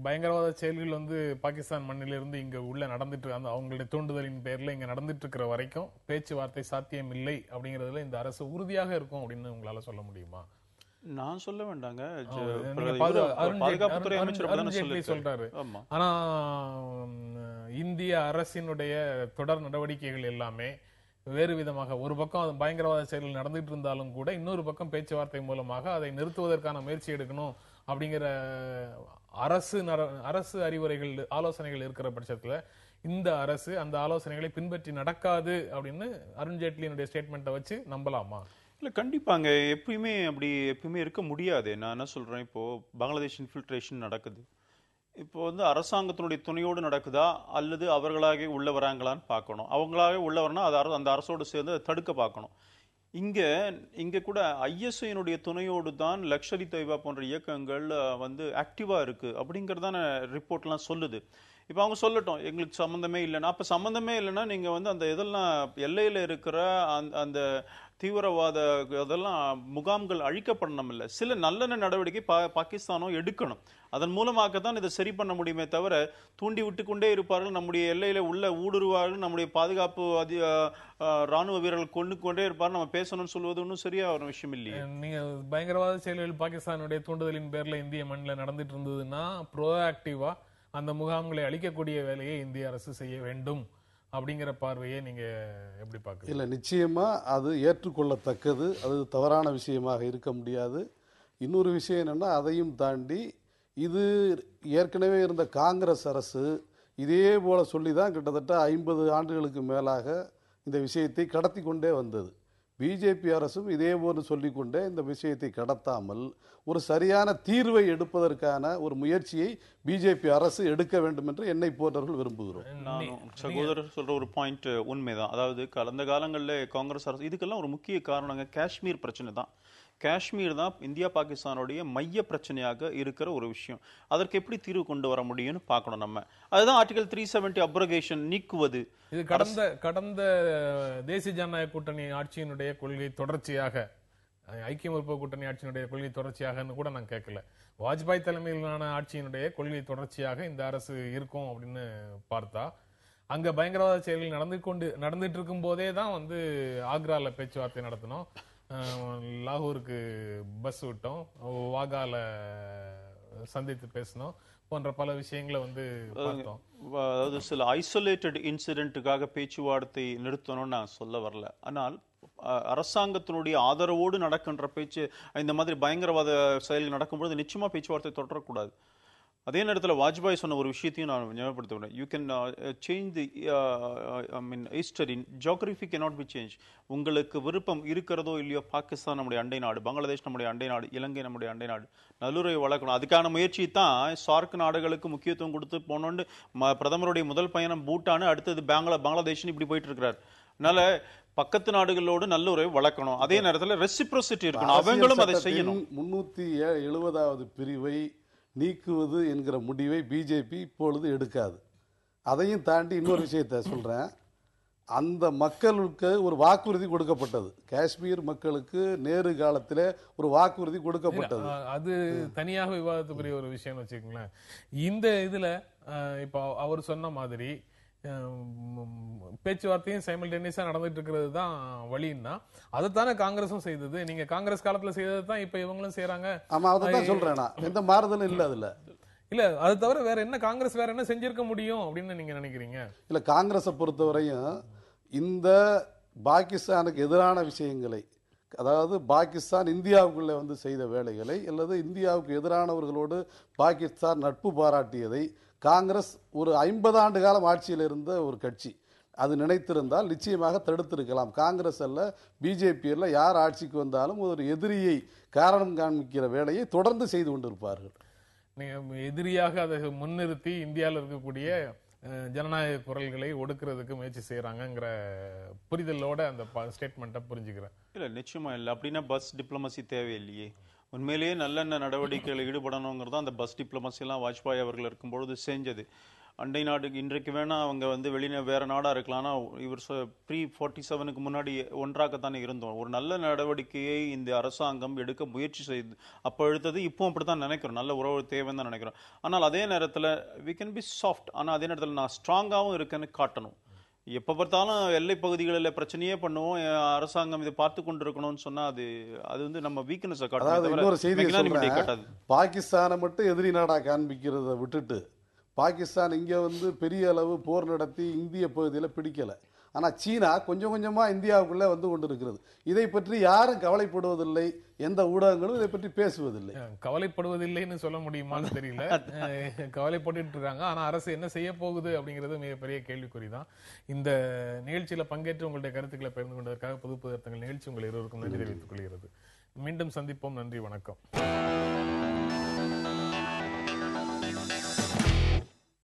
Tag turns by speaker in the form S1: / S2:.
S1: பயங்கரவாத செயல்கள் வந்து பாகிஸ்தான் மண்ணிலிருந்து இங்க உள்ள நடந்துட்டு அந்த அவங்களுடைய தூண்டுதலின் பேர்ல இங்க நடந்துட்டு இருக்கிற வரைக்கும் பேச்சுவார்த்தை சாத்தியம் இல்லை அப்படிங்கறதுல இந்த அரசு உறுதியாக இருக்கும் அப்படின்னு உங்களால சொல்ல முடியுமா?
S2: நான் சொல்ல வேண்டாங்க.
S1: பாதுகாப்புத்துறை அமைச்சர் சொல்றாரு. ஆனா இந்திய அரசினுடைய தொடர் நடவடிக்கைகள் எல்லாமே வேறு விதமாக, ஒரு பக்கம் பயங்கரவாத செயல்கள் நடந்துட்டு இருந்தாலும் கூட இன்னொரு பக்கம் பேச்சுவார்த்தை மூலமாக அதை நிறுத்துவதற்கான முயற்சி எடுக்கணும் அப்படிங்கிற அரசு அறிவுரைகள் ஆலோசனைகள் இருக்கிற பட்சத்துல இந்த அரசு அந்த ஆலோசனைகளை பின்பற்றி நடக்காது அப்படின்னு அருண்ஜேட்லியினுடைய ஸ்டேட்மெண்ட்டை வச்சு நம்பலாமா?
S2: இல்ல, கண்டிப்பாங்க. எப்பயுமே இருக்க முடியாது. நான் என்ன சொல்றேன், இப்போ பங்களாதேஷ் இன்ஃபில்ட்ரேஷன் நடக்குது. இப்போ அரசாங்கத்தினுடைய துணையோடு நடக்குதா அல்லது அவர்களாக உள்ள வராங்களான்னு பார்க்கணும். அவங்களாக உள்ள வரனா அந்த அரசோடு சேர்ந்து அதை தடுக்க பார்க்கணும். இங்க கூட ஐஎஸ்ஐனுடைய துணையோடு தான் லஷ்கர் இ தொய்பா போன்ற இயக்கங்கள் ஆக்டிவா இருக்கு அப்படிங்கறதான ரிப்போர்ட்லாம் சொல்லுது. இப்ப அவங்க சொல்லட்டும் எங்களுக்கு சம்பந்தமே இல்லைன்னா, அப்ப சம்பந்தமே இல்லைன்னா நீங்க அந்த இதெல்லாம் எல்லையில இருக்கிற அந்த தீவிரவாத அதெல்லாம் முகாம்கள் அழிக்கப்படணும். இல்ல, சில நல்லெண்ண நடவடிக்கை பாகிஸ்தானும் எடுக்கணும். அதன் மூலமாக தான் இதை சரி பண்ண முடியுமே தவிர தூண்டி விட்டு கொண்டே இருப்பார்கள். நம்முடைய எல்லையில உள்ள ஊடுருவார்கள், நம்முடைய பாதுகாப்பு ராணுவ வீரர்கள் கொண்டே இருப்பார், நம்ம பேசணும்னு சொல்வது ஒன்றும் சரியா ஒரு விஷயம் இல்லையே.
S1: நீங்க பயங்கரவாத செயல்கள் பாகிஸ்தானுடைய தூண்டுதலின் பேர்ல இந்திய மண்ணில் நடந்துட்டு இருந்ததுன்னா ப்ரோஆக்டிவா அந்த முகாம்களை அழிக்கக்கூடிய வேலையை இந்திய அரசு செய்ய வேண்டும் அப்படிங்கிற பார்வையை நீங்க எப்படி பார்க்க?
S3: இல்ல, நிச்சயமா அது ஏற்றுக்கொள்ளத்தக்கது. அது தவறான விஷயமாக இருக்க முடியாது. இன்னொரு விஷயம் என்னன்னா, அதையும் தாண்டி இது ஏற்கனவே இருந்த காங்கிரஸ் அரசு இதே போல சொல்லி தான் கிட்டத்தட்ட 50 ஆண்டுகளுக்கு மேலாக இந்த விஷயத்தை கடத்தி கொண்டே வந்தது. பிஜேபி அரசும் இதே போன்று சொல்லிக்கொண்டே இந்த விஷயத்தை கடத்தாமல் ஒரு சரியான தீர்வை எடுப்பதற்கான ஒரு முயற்சியை பிஜேபி அரசு எடுக்க வேண்டும் என்று என்னை போன்றவர்கள் விரும்புகிறோம்.
S2: சகோதரர் சொல்ற ஒரு பாயிண்ட் உண்மைதான். அதாவது கடந்த காலங்களில் காங்கிரஸ் அரசு இதுக்கெல்லாம் ஒரு முக்கிய காரணங்க காஷ்மீர் பிரச்சனை தான். காஷ்மீர் தான் இந்தியா பாகிஸ்தானுடைய மைய பிரச்சனையாக இருக்கிற ஒரு விஷயம். அதற்கு எப்படி தீர்வு கொண்டு வர முடியும்னு பார்க்கணும் நம்ம. அதுதான் ஆர்டிகல் 370 அப்ரகேஷன் நீக்குவது.
S1: இது கடந்த தேசிய ஜனநாயக கூட்டணி ஆட்சியினுடைய கொள்கை தொடர்ச்சியாக, ஐக்கிய முற்போக்கு கூட்டணி ஆட்சியினுடைய கொள்கை தொடர்ச்சியாக கூட நான் கேட்கல. வாஜ்பாய் தலைமையிலான ஆட்சியினுடைய கொள்கை தொடர்ச்சியாக இந்த அரசு இருக்கும் அப்படின்னு பார்த்தா, அங்க பயங்கரவாத செயல்கள் நடந்துட்டு இருக்கும் போதே தான் ஆக்ரால பேச்சுவார்த்தை நடத்தணும், லாகூருக்கு பஸ் விட்டோம், வாகால சந்தித்து பேசணும் போன்ற பல விஷயங்களை பார்த்தோம்.
S2: அதாவது சில ஐசோலேட்டட் இன்சிடென்ட்டுக்காக பேச்சுவார்த்தை நிறுத்தணும்னு நான் சொல்ல வரல. ஆனால் அரசாங்கத்தினுடைய ஆதரவோடு நடக்கின்ற பேச்சு இந்த மாதிரி பயங்கரவாத செயல் நடக்கும்போது நிச்சயமா பேச்சுவார்த்தை தொடரக்கூடாது. அதே நேரத்தில் வாஜ்பாய் சொன்ன ஒரு விஷயத்தையும் நான் ஞாபகப்படுத்துகிறேன். You can change the history, geography cannot be change. உங்களுக்கு விருப்பம் இருக்கிறதோ இல்லையோ, பாகிஸ்தான் நம்முடைய அண்டை நாடு, பங்களாதேஷ் நம்முடைய அண்டை நாடு, இலங்கை நம்முடைய அண்டை நாடு, நல்லுறவை வளர்க்கணும். அதுக்கான முயற்சி தான் சார்க் நாடுகளுக்கு முக்கியத்துவம் கொடுத்து போனோன்னு பிரதமருடைய முதல் பயணம் பூட்டானு, அடுத்தது பங்களாதேஷ்னு இப்படி போயிட்டு இருக்கிறார். அதனால பக்கத்து நாடுகளோடு நல்ல உறவை வளர்க்கணும். அதே நேரத்தில் ரெசிப்ரோசிட்டி இருக்கணும், அவங்களும் அதை செய்யணும்.
S3: 370வது பிரிவை நீக்குவது என்கிற முடிவை பிஜேபி இப்பொழுது எடுக்காது. அதையும் தாண்டி இன்னொரு விஷயத்தை சொல்றேன். அந்த மக்களுக்கு ஒரு வாக்குறுதி கொடுக்கப்பட்டது. காஷ்மீர் மக்களுக்கு நேரு காலத்தில் ஒரு வாக்குறுதி கொடுக்கப்பட்டது.
S1: அது தனியாக விவாதத்துக்குரிய ஒரு விஷயம் வச்சுக்கோங்களேன். இந்த இதுல இப்போ அவர் சொன்ன மாதிரி பேச்சுவார்த்தையும் சைமல்டேனியஸா நடந்துட்டு இருக்கிறது தான் வழின்னா, அதைத்தானே காங்கிரஸும் செய்தது. நீங்க காங்கிரஸ் காலத்துல செய்தது தான் இப்ப இவங்களும் செய்யறாங்க.
S3: ஆமா, அதான் சொல்றேன். எந்த மாறுதலும் இல்ல அதுல.
S1: இல்ல, அது தவிர வேற என்ன காங்கிரஸ் வேற என்ன செஞ்சிருக்க முடியும் அப்படின்னு நீங்க நினைக்கிறீங்க?
S3: இல்ல, காங்கிரஸை பொறுத்தவரையும் இந்த பாகிஸ்தானுக்கு எதிரான விஷயங்களை, அதாவது பாகிஸ்தான் இந்தியாவுக்குள்ளே செய்த வேலைகளை அல்லது இந்தியாவுக்கு எதிரானவர்களோடு பாகிஸ்தான் நட்பு பாராட்டியதை காங்கிரஸ் ஒரு 50 ஆண்டு காலம் ஆட்சியில் இருந்த ஒரு கட்சி அது நினைத்திருந்தால் நிச்சயமாக தடுத்திருக்கலாம். காங்கிரஸ் அல்ல, பிஜேபி அல்ல, யார் ஆட்சிக்கு வந்தாலும் ஒரு எதிரியை காரணம் காண்பிக்கிற வேலையை தொடர்ந்து செய்து கொண்டிருப்பார்கள்.
S1: எதிரியாக அதை முன்னிறுத்தி இந்தியாவில் இருக்கக்கூடிய ஜனநாயக குரல்களை ஒடுக்கிறதுக்கு முயற்சி செய்யறாங்கிற புரிதலோட அந்த ஸ்டேட்மெண்ட்டை புரிஞ்சுக்கிறேன்.
S2: இல்ல, நிச்சயமா இல்லை. அப்படின்னா பஸ் டிப்ளமசி தேவையில்லையே. உண்மையிலேயே நல்லெண்ண நடவடிக்கைகள் ஈடுபடணுங்கிறதா அந்த பஸ் டிப்ளமசி எல்லாம் வாஜ்பாய் அவர்கள் இருக்கும்பொழுது செஞ்சது. அண்டை நாடு இன்றைக்கு வேணா அவங்க வந்து வேற நாடா இருக்கலாம். ஆனா இவர் ப்ரீ-47க்கு முன்னாடி ஒன்றாகத்தானே இருந்தோம். ஒரு நல்ல நடவடிக்கையை இந்த அரசாங்கம் எடுக்க முயற்சி செய்து அப்போ எடுத்தது, இப்போ அப்படித்தான் நினைக்கிறோம். நல்ல உறவு தேவைன்னு தான் நினைக்கிறோம். ஆனால் அதே நேரத்தில் we can be soft, ஆனா அதே நேரத்தில் நான் ஸ்ட்ராங்காகவும் இருக்கேன்னு காட்டணும். எப்ப பார்த்தாலும் எல்லை பகுதிகளில் பிரச்சனையே பண்ணுவோம், அரசாங்கம் இதை பார்த்து கொண்டிருக்கணும்னு சொன்னா அது வந்து நம்ம வீக்னஸை
S3: அதாவது இன்னொரு செய்தியை
S2: காட்டாது.
S3: சொல்றேன். பாகிஸ்தானை மட்டும் எதிரி நாடா காண்பிக்கிறத விட்டுட்டு, பாகிஸ்தான் இங்க வந்து பெரிய அளவு போர் நடத்தி இந்திய பகுதியில் பிடிக்கல. ஆனா சீனா கொஞ்சம் கொஞ்சமா இந்தியாவுக்குள்ள வந்து கொண்டிருக்கிறது. இதை பற்றி யாரும் கவலைப்படுவதில்லை, எந்த ஊடகங்களும் இதை பற்றி பேசுவதில்லை.
S1: கவலைப்படுவதில்லைன்னு சொல்ல முடியுமான்னு தெரியல. கவலைப்பட்டு இருக்காங்க. ஆனா அரசு என்ன செய்ய போகுது அப்படிங்கிறது மிகப்பெரிய கேள்விக்குறிதான். இந்த நிகழ்ச்சியில பங்கேற்று உங்களுடைய கருத்துக்களை பகிர்ந்து கொண்டதற்காக புது புது அர்த்தங்கள் நிகழ்ச்சி உங்கள் இருவருக்கும் நன்றி தெரிவித்துக் கொள்கிறது. மீண்டும் சந்திப்போம். நன்றி, வணக்கம்.